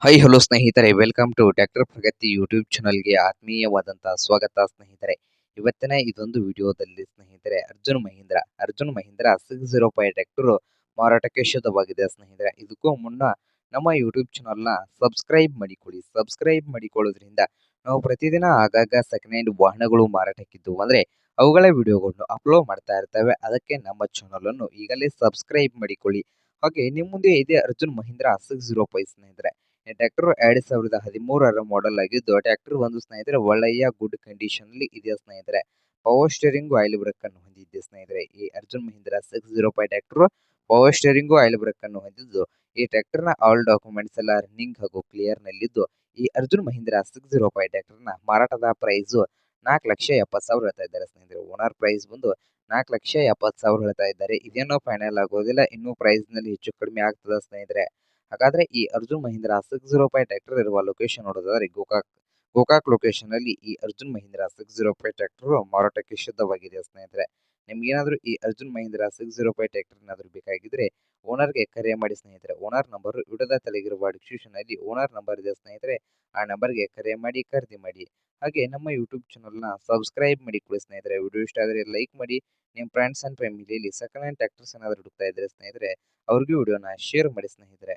Hello ಸ್ನೇಹಿತರೆ, welcome to tractor Pragati YouTube ಚಾನಲ್ಗೆ ಆತ್ಮೀಯವಾದಂತಹ ಸ್ವಾಗತ ಸ್ನೇಹಿತರೆ. ಇವತ್ತಿನ ಇದೊಂದು ವಿಡಿಯೋದಲ್ಲಿ ಸ್ನೇಹಿತರೆ ಅರ್ಜುನ್ ಮಹೀಂದ್ರ 605 ಟ್ರ್ಯಾಕ್ಟರ್ ಮಾರಾಟಕ್ಕೆ ಶುದ್ಧವಾಗಿದೆ ಸ್ನೇಹಿತರೆ. ಇದಕ್ಕೂ ಮುನ್ನ ನಮ್ಮ ಯೂಟ್ಯೂಬ್ ಚಾನಲ್ನ ಸಬ್ಸ್ಕ್ರೈಬ್ ಮಾಡಿಕೊಳ್ಳೋದ್ರಿಂದ ನಾವು ಪ್ರತಿದಿನ ಆಗಾಗ ಸೆಕೆಂಡ್ ಹ್ಯಾಂಡ್ ವಾಹನಗಳು ಮಾರಾಟಕ್ಕಿದ್ದು ಅಂದ್ರೆ ಅವುಗಳ ವಿಡಿಯೋಗಳನ್ನು ಅಪ್ಲೋಡ್ ಮಾಡ್ತಾ ಇರ್ತೇವೆ. ಅದಕ್ಕೆ ನಮ್ಮ ಚಾನಲ್ ಅನ್ನು ಈಗಲೇ ಸಬ್ಸ್ಕ್ರೈಬ್ ಮಾಡಿಕೊಳ್ಳಿ. ಹಾಗೆ ನಿಮ್ಮ ಮುಂದೆ ಇದೆ ಅರ್ಜುನ್ ಮಹೀಂದ್ರ 605 ಸ್ನೇಹಿತರೆ. ಈ ಟ್ರ್ಯಾಕ್ಟರ್ 2013ರ ಮಾಡೆಲ್ ಆಗಿದ್ದು, ಟ್ರ್ಯಾಕ್ಟರ್ ಒಂದು ಸ್ನೇಹಿತರೆ ಒಳ್ಳೆಯ ಗುಡ್ ಕಂಡೀಷನ್ ಅಲ್ಲಿ ಇದೆ ಸ್ನೇಹಿತರೆ. ಪವರ್ ಸ್ಟೇರಿಂಗ್ ಆಯಿಲ್ ಬ್ರೇಕ್ ಅನ್ನು ಹೊಂದಿದೆ ಸ್ನೇಹಿತರೆ. ಈ Arjun Mahindra 605 tractor power steering oil brake ಅನ್ನು ಹೊಂದಿದ್ದು, ಈ ಟ್ರ್ಯಾಕ್ಟರ್ ನ ಆಲ್ ಡಾಕ್ಯುಮೆಂಟ್ಸ್ ಎಲ್ಲ ರನ್ನಿಂಗ್ ಹಾಗೂ ಕ್ಲಿಯರ್ ನಲ್ಲಿದ್ದು, ಈ ಅರ್ಜುನ್ ಮಹೀಂದ್ರ 605 ಟ್ರ್ಯಾಕ್ಟರ್ ನ ಮಾರಾಟದ ಪ್ರೈಸ್ 4,70,000 ಹೇಳ್ತಾ ಇದ್ದಾರೆ ಸ್ನೇಹಿತರೆ. ಓನರ್ ಪ್ರೈಸ್ ಬಂದು 4,70,000 ಹೇಳ್ತಾ ಇದ್ದಾರೆ. ಇದೇನೋ ಫೈನಲ್ ಆಗೋದಿಲ್ಲ, ಇನ್ನೂ ಪ್ರೈಸ್ ನಲ್ಲಿ ಹೆಚ್ಚು ಕಡಿಮೆ ಆಗ್ತದ ಸ್ನೇಹಿತರೆ. ಹಾಗಾದ್ರೆ ಈ ಅರ್ಜುನ್ ಮಹೀಂದ್ರ 605 ಟ್ರ್ಯಾಕ್ಟರ್ ಇರುವ ಲೊಕೇಶನ್ ನೋಡೋದಾದ್ರೆ ಗೋಕಾಕ್ ಲೊಕೇಶನ್ ಅಲ್ಲಿ ಈ ಅರ್ಜುನ್ ಮಹೀಂದ್ರ 605 ಟ್ರ್ಯಾಕ್ಟರ್ ಮಾರಾಟಕ್ಕೆ ಶುದ್ಧವಾಗಿದೆ ಸ್ನೇಹಿತರೆ. ನಿಮ್ಗೇನಾದ್ರೂ ಈ ಅರ್ಜುನ್ ಮಹೀಂದ್ರ 605 ಟ್ರ್ಯಾಕ್ಟರ್ ಏನಾದ್ರೂ ಬೇಕಾಗಿದ್ರೆ ಓನರ್ಗೆ ಕರೆ ಮಾಡಿ ಸ್ನೇಹಿತರೆ. ಓನರ್ ನಂಬರ್ ವಿಡಿಯೋದ ತೆಳಗಿರುವ ಡಿಸ್ಕ್ರಿಪ್ಷನ್ ಅಲ್ಲಿ ಓನರ್ ನಂಬರ್ ಇದೆ ಸ್ನೇಹಿತರೆ. ಆ ನಂಬರ್ಗೆ ಕರೆ ಮಾಡಿ ಖರೀದಿ ಮಾಡಿ. ಹಾಗೆ ನಮ್ಮ ಯೂಟ್ಯೂಬ್ ಚಾನಲ್ನ ಸಬ್ಸ್ಕ್ರೈಬ್ ಮಾಡಿಕೊಳ್ಳಿ ಸ್ನೇಹಿತರೆ. ವಿಡಿಯೋ ಇಷ್ಟ ಆದರೆ ಲೈಕ್ ಮಾಡಿ. ನಿಮ್ಮ ಫ್ರೆಂಡ್ಸ್ ಅಂಡ್ ಫ್ಯಾಮಿಲಿಯಲ್ಲಿ ಸೆಕೆಂಡ್ ಹ್ಯಾಂಡ್ ಟ್ರ್ಯಾಕ್ಟರ್ಸ್ ಏನಾದರೂ ಹುಡುಕ್ತಾ ಇದ್ರೆ ಸ್ನೇಹಿತರೆ, ಅವ್ರಿಗೂ ವಿಡಿಯೋನ ಶೇರ್ ಮಾಡಿ ಸ್ನೇಹಿತರೆ.